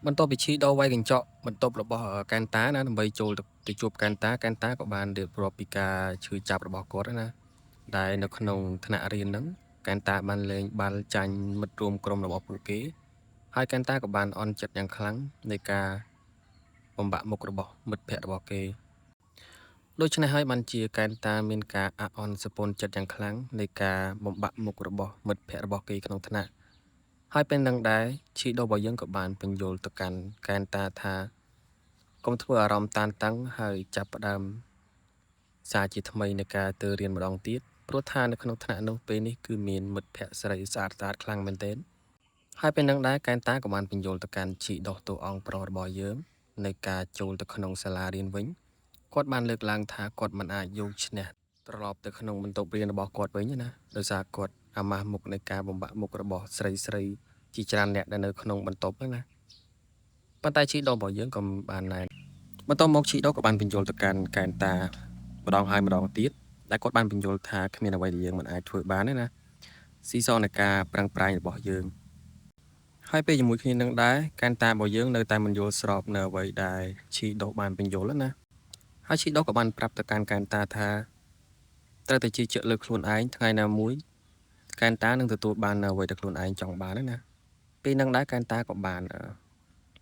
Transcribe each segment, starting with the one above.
បន្ទាប់ពីឈីដូរវាយកញ្ចក់បន្ទប់របស់កែនតាណាដើម្បីចូលទៅជួបកែនតាក៏បានរៀបរាប់ពីការឈឺចាប់របស់គាត់ណាដែលនៅក្នុងថ្នាក់រៀនហ្នឹងកែនតាបានលេងបាល់ចាញ់មិត្តរួមក្រុមរបស់ពួកគេហើយកែនតាក៏បានអន់ចិត្តយ៉ាងខ្លាំងនៃការបំបាក់មុខរបស់មិត្តភ័ក្តិរបស់គេដូច្នេះហើយបានជាកែនតាមានការអាក់អន់សពុនចិត្តយ៉ាងខ្លាំងនៃការបំបាក់មុខរបស់មិត្តភ័ក្តិរបស់គេក្នុងថ្នាក់ហើយពេលនឹងដែរឈីដូរបស់យើងក៏បានបញ្យល់ទៅកាន់កែនតាថាកុំធ្វើអារម្មណ៍តានតឹងហើយចាប់ផ្ដើមសារជាថ្មីនៃការទៅរៀនម្ដងទៀតព្រោះថានៅក្នុងថ្នាក់នោះពេលនេះគឺមានមិត្តភ័ក្តិស្រីស្អាតខ្លាំងមែនទែនហើយពេលនឹងដែរកែនតាក៏បានបញ្យល់ទៅកាន់ឈីដោះតួអង្គប្រុសរបស់យើងនៃការចូលទៅក្នុងសាលារៀនវិញគាត់បានលើកឡើងថាគាត់មិនអាចយកឈ្នះត្រឡប់ទៅក្នុងបន្ទប់រៀនរបស់គាត់វិញទេណាដោយសារគាត់អាម៉ាស់មុខនៃការបំបាក់មុខរបស់ស្រីជាច្រើនអ្នកដែលនៅក្នុងបន្ទប់ហ្នឹងណាប៉ុន្តែឈីដោះរបស់យើងក៏បានណែបន្ទាប់មកឈីដោះក៏បានបញ្យល់ទៅកាន់កែនតាម្ដងហើយម្ដងទៀតដែលគាត់បានបញ្យល់ថាគ្មានអ្វីដែលយើងមិនអាចធ្វើបានទេណាស៊ីសងនៃការប្រឹងប្រែងរបស់យើងហើយពេលជាមួយគ្នានឹងដែរកែនតារបស់យើងនៅតែមិនយល់ស្របនៅអ្វីដែលឈីដោះបានបញ្យល់ណាហើយឈីដោះក៏បានប្រាប់ទៅកាន់កែនតាថាត្រូវតែជឿជាក់លើខ្លួនឯងថ្ងៃណាមួយកែនតានឹងទទួលបានអ្វីដែលខ្លួនឯងចង់បានណាពេលនឹងដែរកែនតាក៏បាន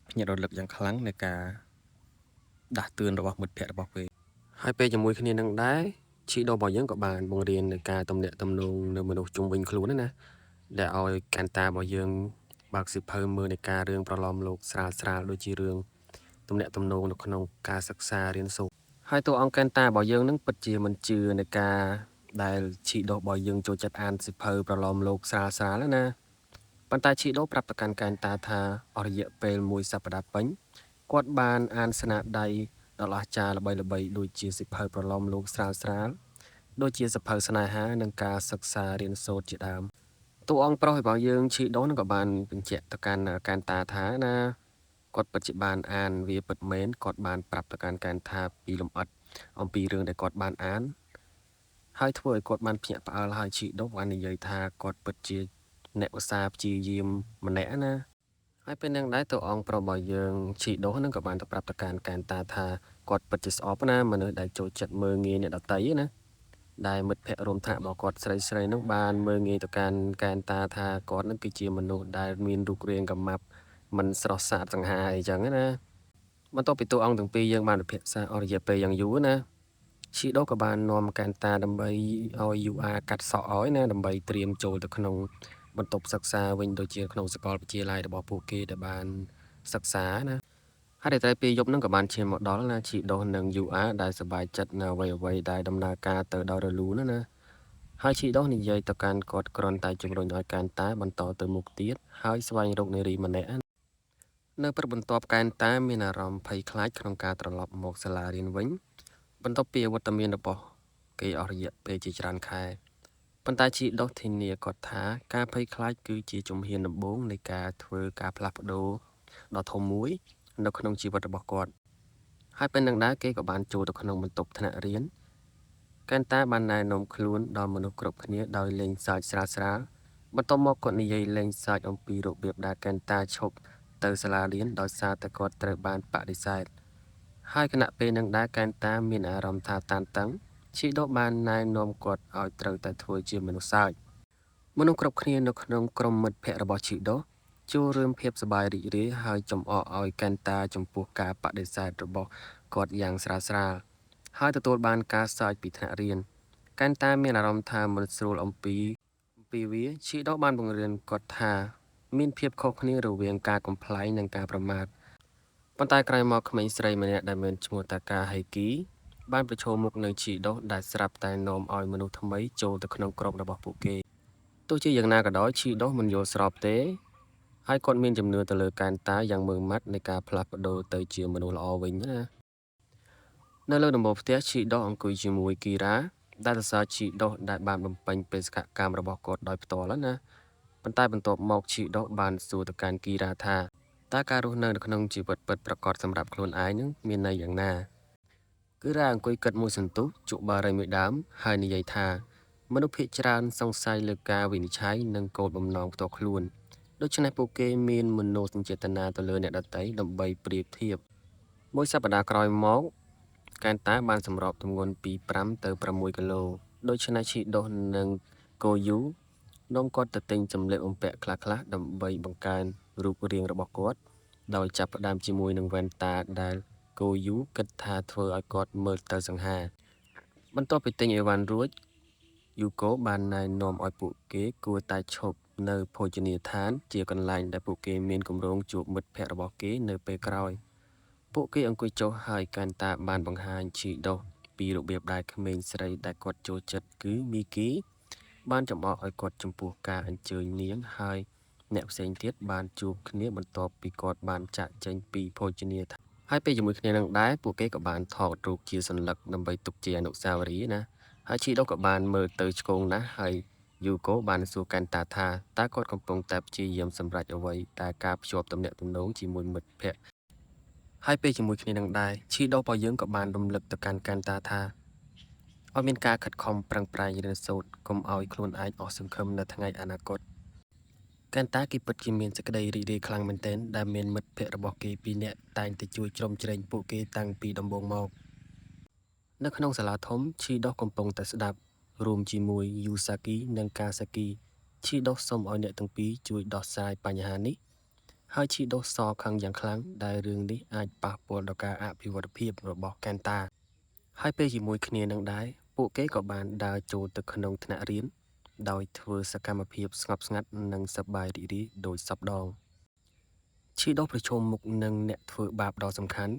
ភ្ញាក់រលឹកយ៉ាងខ្លាំងនៃការដាស់តឿនរបស់មិត្តភ័ក្តិរបស់គេហើយពេលជាមួយគ្នានឹងដែរឈីដោរបស់យើងក៏បានបង្រៀននៅការទំនាក់ទំនងនៅមនុស្សជុំវិញខ្លួនណាដែលឲ្យកែនតារបស់យើងបើកសិភៅមើលនៃការរឿងប្រឡំលោកស្រាលដូចជារឿងទំនាក់ទំនងនៅក្នុងការសិក្សារៀនសូត្រហើយតួអង្គកែនតារបស់យើងនឹងពិតជាមិនជឿในការដែលឈីដោរបស់យើងចូលចិត្តអានសិភៅប្រឡំលោកស្រាលណាប៉ុន្តែឈីដោប្រាប់ទៅកាន់កែនតាថាអស់រយៈពេល1សប្តាហ៍ពេញគាត់បានអានស្នាដៃដ៏អស្ចារ្យល្បីៗដូចជាសិភៅប្រឡំលោកស្រាលដូចជាសិភៅស្នេហានិងការសិក្សារៀនសូត្រជាដើមតួអង្គប្រុសរបស់យើងឈីដូនឹងក៏បានបញ្ជាក់ទៅកាន់កែនតាថាណាគាត់ពិតជាបានអានវាពិតមែនគាត់បានប្រាប់ទៅកាន់កែនតាពីលម្អិតអំពីរឿងដែលគាត់បានអានហើយធ្វើឲ្យគាត់បានភ្ញាក់ផ្អើលហើយឈីដូបាននិយាយថាគាត់ពិតជាអ្នកឧស្សាហ៍ព្យាយាមម្នាក់ណាហើយពេលនឹងដែរតួអង្គប្រុសរបស់យើងឈីដូនឹងក៏បានទៅប្រាប់ទៅកាន់កែនតាថាគាត់ពិតជាស្អប់ណាមនុស្សដែលចូលចិត្តមើលងាយអ្នកដទៃណាដែលមិត្តភ័ក្តិរួមថ្នាក់របស់គាត់ស្រីនោះបានមើលងាយទៅកាន់កែនតាថាគាត់នឹងគឺជាមនុស្សដែលមានរូបរាងកម្មាប់មិនស្រស់ស្អាតសង្ហាអីចឹងណាបន្ទាប់ពីតួអង្គទាំងពីរយើងបានពិភាក្សាអស់រយៈពេលយ៉ាងយូរណាឈីដូក៏បាននាំកែនតាដើម្បីឲ្យ UR កាត់សក់ឲ្យណាដើម្បីត្រៀមចូលទៅក្នុងបន្ទប់សិក្សាវិញដូចជាក្នុងសាកលវិទ្យាល័យរបស់ពួកគេដែលបានសិក្សាណាហើយតែពេលយប់ហ្នឹងក៏បានឈានមកដល់ណាឈីដូនិង UR ដែលសប្បាយចិត្តនៅអ្វីដែលដំណើរការទៅដោយរលូនណាហើយឈីដូនិយាយទៅកាន់គាត់គ្រាន់តែជំរុញឲ្យកែនតាបន្តទៅមុខទៀតហើយស្វែងរកនារីម្នាក់នៅព្រឹកបន្ទាប់កែនតាមានអារម្មណ៍ភ័យខ្លាចក្នុងការត្រឡប់មកសាលារៀនវិញបន្ទាប់ពីអវត្តមានរបស់គេអស់រយៈពេលជាច្រើនខែប៉ុន្តែជីដុសធានាគាត់ថាការភ័យខ្លាចគឺជាជំហានដំបូងនៃការធ្វើការផ្លាស់ប្ដូរដ៏ធំមួយនៅក្នុងជីវិតរបស់គាត់ហើយពេលនឹងដែរគេក៏បានចូលទៅក្នុងបន្ទប់ថ្នាក់រៀនកែនតាបានណែនាំខ្លួនដល់មនុស្សគ្រប់គ្នាដោយលេងសើចស្រាលបន្ទាប់មកគាត់និយាយលេងសើចអំពីរបៀបដែលកែនតាឈប់ទៅសាលារៀនដោយសារតែគាត់ត្រូវបានបដិសេធហើយគណៈពេលនឹងដែរកែនតាមានអារម្មណ៍ថាតានតឹងឈីដូបានណែនាំគាត់ឲ្យត្រូវតែធ្វើជាមនុស្សសើចមនុស្សគ្រប់គ្នានៅក្នុងក្រុមមិត្តភ័ក្តិរបស់ឈីដូចូលរួមភាពសប្បាយរីករាយហើយចំអកឲ្យកែនតាចំពោះការបដិសេធរបស់គាត់យ៉ាងស្រាលហើយទទួលបានការសើចពីថ្នាក់រៀនកែនតាមានអារម្មណ៍ថាមិនស្រួលអំពីវាឈីដូបានបង្រៀនគាត់ថាមានភាពខុសគ្នារវាងការកំ pl ែងនិងការប្រមាថប៉ុន្តែក្រោយមកក្មេងស្រីម្នាក់ដែលមានឈ្មោះតាកាហេគីបានប្រឈមមុខនឹងជីដូដែលស្រាប់តែនាំឲ្យមនុស្សថ្មីចូលទៅក្នុងក្រុមរបស់ពួកគេទោះជាយ៉ាងណាក៏ដោយឈីដូមិនយល់ស្របទេហើយគាត់មានជំនឿទៅលើកែនតាយ៉ាងម៉ឺងម៉ាត់នៃការផ្លាស់ប្ដូរទៅជាមនុស្សល្អវិញណានៅលើដំបូលផ្ទះឈីដូអង្គុយជាមួយគីរ៉ាដែលសរសើរឈីដូដែលបានបំពេញបេសកកម្មរបស់គាត់ដោយផ្ទាល់ណាប៉ុន្តែបន្ទាប់មកឈីដូបានសួរទៅកាន់គីរ៉ាថាតើការរស់នៅក្នុងជីវិតពិតប្រាកដសម្រាប់ខ្លួនឯងនឹងមានន័យយ៉ាងណាគឺរ៉ាអង្គុយគិតមួយសន្ទុះជក់បារីមួយដើមហើយនិយាយថាមនុស្សភាគច្រើនសង្ស័យលើការវិនិច្ឆ័យនិងគោលបំណងផ្ទាល់ខ្លួន ដូច្នេះពួកគេមានមនោសញ្ចេតនាទៅលើអ្នកដទៃដើម្បីប្រៀបធៀបមួយសប្តាហ៍ក្រោយមកកែនតាបានសម្របទម្ងន់ពី5ទៅ6គីឡូដូច្នេះឈីដុសនិងកូយូនាំគាត់ទៅទិញសម្លៀកបំពាក់ខ្លះៗដើម្បីបង្កើនរូបរាងរបស់គាត់ដោយចាប់ផ្ដើមជាមួយនឹងវ៉ែនតាដែលកូយូគិតថាធ្វើឲ្យគាត់មើលទៅសង្ហាបន្ទាប់ពីទិញអីវ៉ាន់រួចយូកូបានណែនាំឲ្យពួកគេគួរតែឈប់នៅភោជនីយដ្ឋានជាកន្លែងដែលពួកគេមានគម្រោងជួបមិត្តភ័ក្តិរបស់គេនៅពេលក្រោយពួកគេអង្គុយចុះហើយកែនតាបានបង្ហាញឈីដុសពីរបៀបដែលក្មេងស្រីដែលគាត់ចូលចិត្តគឺមីគីបានចំអកឲ្យគាត់ចំពោះការអញ្ជើញនាងហើយអ្នកផ្សេងទៀតបានជួបគ្នាបន្ទាប់ពីគាត់បានចាក់ចេញពីភោជនីយដ្ឋានហើយពេលជាមួយគ្នានឹងដែរពួកគេក៏បានថតរូបជាសញ្ញាដើម្បីទុកជាអនុស្សាវរីយ៍ណាហើយឈីដុសក៏បានមើលទៅឆ្គងណាស់ហើយយូកូបានសួរកែនតាថាតើគាត់កំពុងតែព្យាយាមសម្រេចអ្វីតែការភ្ជាប់ទំនាក់ទំនងជាមួយមិត្តភក្តិហើយពេលជាមួយគ្នានឹងដែរឈីដុសរបស់យើងក៏បានរំលឹកទៅកាន់កែនតាថាឲ្យមានការខិតខំប្រឹងប្រែងរៀនសូត្រកុំឲ្យខ្លួនឯងអស់សង្ឃឹមនៅថ្ងៃអនាគតកែនតាគេពិតជាមានសេចក្តីរីករាយខ្លាំងមែនទែនដែលមានមិត្តភក្តិរបស់គេពីរនាក់តែងតែជួយជ្រោមជ្រែងពួកគេតាំងពីដំបូងមកនៅក្នុងសាលាធំឈីដុសកំពុងតែស្ដាប់រួមជាមួយយូសាគីនិងកាសាគីឈីដុសសូមឲ្យអ្នកទាំងពីរជួយដោះស្រាយបញ្ហានេះហើយឈីដុសសខឹងយ៉ាងខ្លាំងដែលរឿងនេះអាចប៉ះពាល់ដល់ការអភិវឌ្ឍភាពរបស់កែនតាហើយពេលជាមួយគ្នានឹងដែរពួកគេក៏បានដើរចូលទៅក្នុងថ្នាក់រៀនដោយធ្វើសកម្មភាពស្ងប់ស្ងាត់និងសប្បាយរីករាយដូចសពដងឈីដុសប្រឈមមុខនឹងអ្នកធ្វើបាបដ៏សំខាន់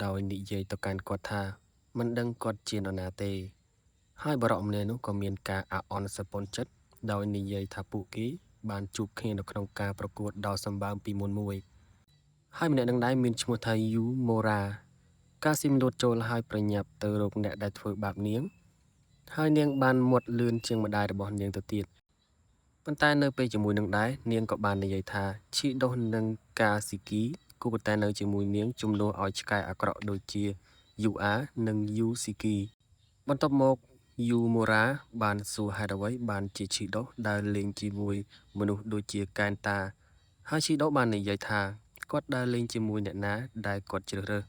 ដោយនិយាយទៅកាន់គាត់ថាមិនដឹងគាត់ជានរណាទេហើយបរិបទម្នាក់នោះក៏មានការអាក់អន់សប្បុនចិត្តដោយនិយាយថាពួកគេបានជួបគ្នានៅក្នុងការប្រកួតដ៏សម្បើមពីមុនមួយហើយម្នាក់នឹងដែរមានឈ្មោះថាយូម៉ូរ៉ាកាស៊ីមលូតចូលហើយប្រញាប់ទៅរកអ្នកដែលធ្វើបាបនាងហើយនាងបានមាត់លឿនជាងម្ដាយរបស់នាងទៅទៀតប៉ុន្តែនៅពេលជាមួយនឹងដែរនាងក៏បាននិយាយថាឈីដុសនិងកាស៊ីគីគួរតែនៅជាមួយនាងជំនួសឲ្យឆ្កែអាក្រក់ដូចជាយូអានិងយូស៊ីគីបន្ទាប់មកយូម៉ូរ៉ាបានសួរហេតុអ្វីបានជាឈីដុសដើរលេងជាមួយមនុស្សដូចជាកែនតាហើយឈីដុសបាននិយាយថាគាត់ដើរលេងជាមួយអ្នកណាដែលគាត់ជ្រើសរើស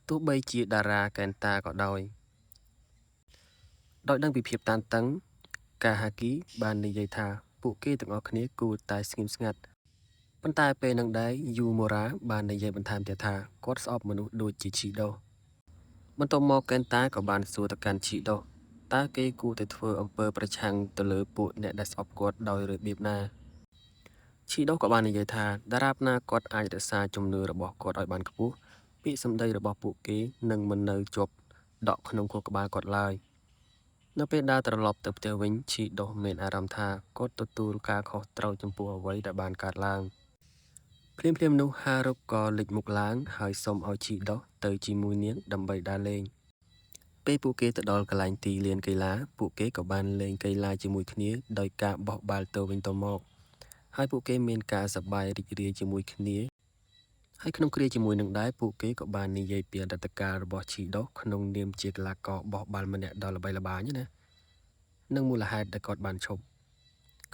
ទោះបីជាតារាកែនតាក៏ដោយដឹងពីភាពតានតឹងកាហាគីបាននិយាយថាពួកគេទាំងអស់គ្នាគួរតែស្ងៀមស្ងាត់ប៉ុន្តែពេលនឹងដែរយូម៉ូរ៉ាបាននិយាយបន្ថែមទៀតថាគាត់ស្អប់មនុស្សដូចជាឈីដុសបន្ទាប់មកកែនតាក៏បានសួរទៅកាន់ឈីដុសតើគេគួរតែធ្វើអំពើប្រឆាំងទៅលើពួកអ្នកដែលស្អប់គាត់ដោយរបៀបណាឈីដុសក៏បាននិយាយថាតារាបណាគាត់អាចរក្សាជំនឿរបស់គាត់ឲ្យបានខ្ពស់ពាក្យសម្ដីរបស់ពួកគេនឹងមិននៅជាប់ដក់ក្នុងខួរក្បាលគាត់ឡើយនៅពេលដើរត្រឡប់ទៅផ្ទះវិញឈីដុសមានអារម្មណ៍ថាគាត់ទទួលការខុសត្រូវចំពោះអ្វីដែលបានកើតឡើងភ្លាមៗនោះហារុកក៏លេចមុខឡើងហើយសុំឲ្យឈីដុសទៅជាមួយនាងដើម្បីដើរលេងពេលពួកគេទៅដល់កន្លែងទីលានកីឡាពួកគេក៏បានលេងកីឡាជាមួយគ្នាដោយការបោះបាល់ទៅវិញទៅមកហើយពួកគេមានការសប្បាយរីករាយជាមួយគ្នាហើយក្នុងគ្រាជាមួយនឹងដែរពួកគេក៏បាននិយាយពីអតីតកាលរបស់ឈីដុសក្នុងនាមជាកីឡាករបោះបាល់ម្នាក់ដ៏ល្បីល្បាញណានិងមូលហេតុដែលគាត់បានឈប់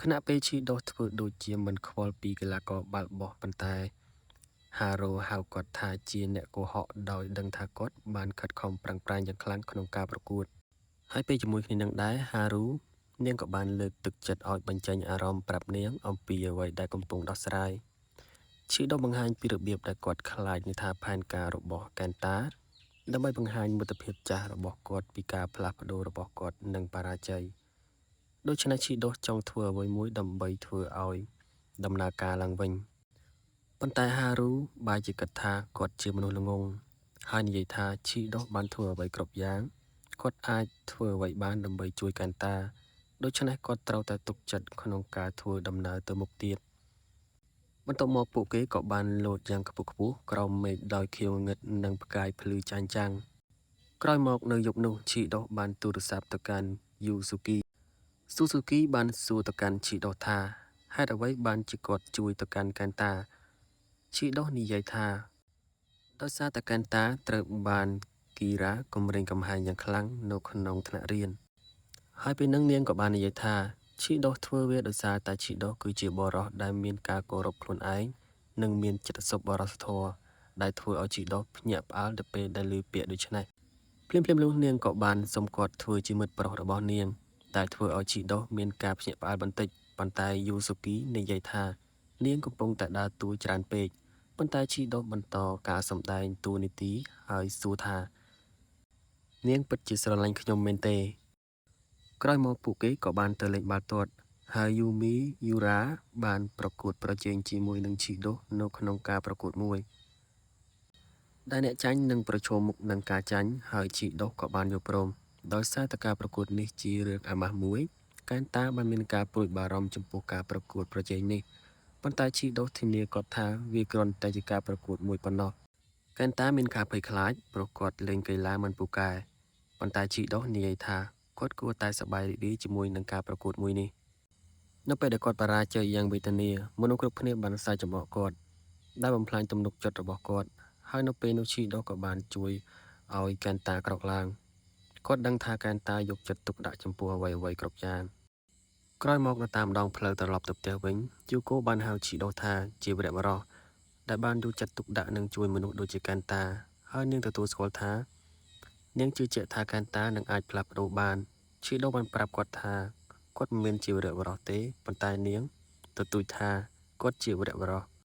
ខណៈពេលឈីដុសធ្វើដូចជាមិនខ្វល់ពីកីឡាករបាល់បោះប៉ុន្តែហារ៉ូហៅគាត់ថាជាអ្នកកុហកដោយដឹងថាគាត់បានខិតខំប្រឹងប្រែងយ៉ាងខ្លាំងក្នុងការប្រកួតហើយពេលជាមួយគ្នានឹងដែរហារូនាងក៏បានលើកទឹកចិត្តឲ្យបញ្ចេញអារម្មណ៍ប្រាប់នាងអំពីអ្វីដែលកំពុងដោះស្រាយឈីដុសបង្ហាញពីរបៀបដែលគាត់ខ្លាចនឹងថាផែនការរបស់កែនតាដើម្បីបង្ហាញមិត្តភាពចាស់របស់គាត់ពីការផ្លាស់ប្ដូររបស់គាត់និងបរាជ័យដូច្នេះឈីដុសចង់ធ្វើអ្វីមួយដើម្បីធ្វើឲ្យដំណើរការឡើងវិញប៉ុន្តែហារូបែរជាគិតថាគាត់ជាមនុស្សល្ងង់ហើយនិយាយថាឈីដុសបានធ្វើអ្វីគ្រប់យ៉ាងគាត់អាចធ្វើអ្វីបានដើម្បីជួយកែនតាដូច្នេះគាត់ត្រូវតែទុកចិត្តក្នុងការធ្វើដំណើរទៅមុខទៀតបន្ទាប់មកពួកគេក៏បានលោតយ៉ាងខ្ពស់ខ្ពស់ក្រោមមេឃដោយខៀវងឹតនិងផ្កាយភ្លឺចាញ់ចាំងក្រោយមកនៅយប់នោះឈីដុសបានទូរស័ព្ទទៅកាន់យូស៊ូគីបានសួរទៅកាន់ឈីដុសថាហេតុអ្វីបានជាគាត់ជួយទៅកាន់កែនតាឈីដុសនិយាយថាដោយសារតែកែនតាត្រូវបានគីរ៉ាគំរាមកំហែងយ៉ាងខ្លាំងនៅក្នុងថ្នាក់រៀនហើយពេលនឹងនាងក៏បាននិយាយថា ជីដោះធ្វើវាដោយសារតែជីដោះគឺជាបរិសុទ្ធដែលមានការគោរពខ្លួនឯងនិងមានចិត្តសប្បុរសធម៌ដែលធ្វើឲ្យជីដោះភ្ញាក់ផ្អើលទៅពេលដែលឮពាក្យដូច្នេះភ្លាមៗនោះនាងក៏បានសុំគាត់ធ្វើជាមិត្តប្រុសរបស់នាងដែលធ្វើឲ្យជីដោះមានការភ្ញាក់ផ្អើលបន្តិចប៉ុន្តែយូសូគីនិយាយថានាងកំពុងតែដើរតួច្រើនពេកប៉ុន្តែជីដោះបន្តការសម្ដែងតួនាទីហើយសួរថានាងពិតជាស្រឡាញ់ខ្ញុំមែនទេក្រោយមកពួកគេក៏បានទៅលេងបាល់ទាត់ហើយយូមីយូរ៉ាបានប្រកួតប្រជែងជាមួយនឹងជីដោះនៅក្នុងការប្រកួតមួយដែលអ្នកចាញ់នឹងប្រឈមមុខនឹងការចាញ់ហើយជីដោះក៏បានយល់ព្រមដោយសារតែការប្រកួតនេះជារឿងអាម៉ាស់មួយកែនតាបានមានការព្រួយបារម្ភចំពោះការប្រកួតប្រជែងនេះប៉ុន្តែជីដោះធានាគាត់ថាវាគ្រាន់តែជាការប្រកួតមួយប៉ុណ្ណោះកែនតាមានការភ័យខ្លាចព្រោះគាត់លេងកីឡាមិនពូកែប៉ុន្តែជីដោះនិយាយថាគាត់គួរតែសប្បាយរីករាយជាមួយនឹងការប្រកួតមួយនេះនៅពេលដែលគាត់បរាជ័យយ៉ាងវេទនាមនុស្សគ្រប់គ្នាបានសើចចំអកគាត់ដែលបំផ្លាញទំនុកចិត្តរបស់គាត់ហើយនៅពេលនោះជីដោះក៏បានជួយឲ្យកែនតាក្រោកឡើងគាត់ដឹងថាកែនតាយកចិត្តទុកដាក់ចំពោះអ្វីៗគ្រប់យ៉ាងក្រោយមកនៅតាមដងផ្លូវត្រឡប់ទៅផ្ទះវិញយូកូបានហៅជីដោះថាជាវីរបុរសដែលបានយកចិត្តទុកដាក់និងជួយមនុស្សដូចជាកែនតាហើយនាងទទួលស្គាល់ថានាងជឿជាក់ថាកែនតានឹងអាចផ្លាស់ប្ដូរបានជីដោះបានប្រាប់គាត់ថាគាត់មិនមែនជាវីរបុរសទេប៉ុន្តែនាងទទូចថាគាត់ជាវីរបុរស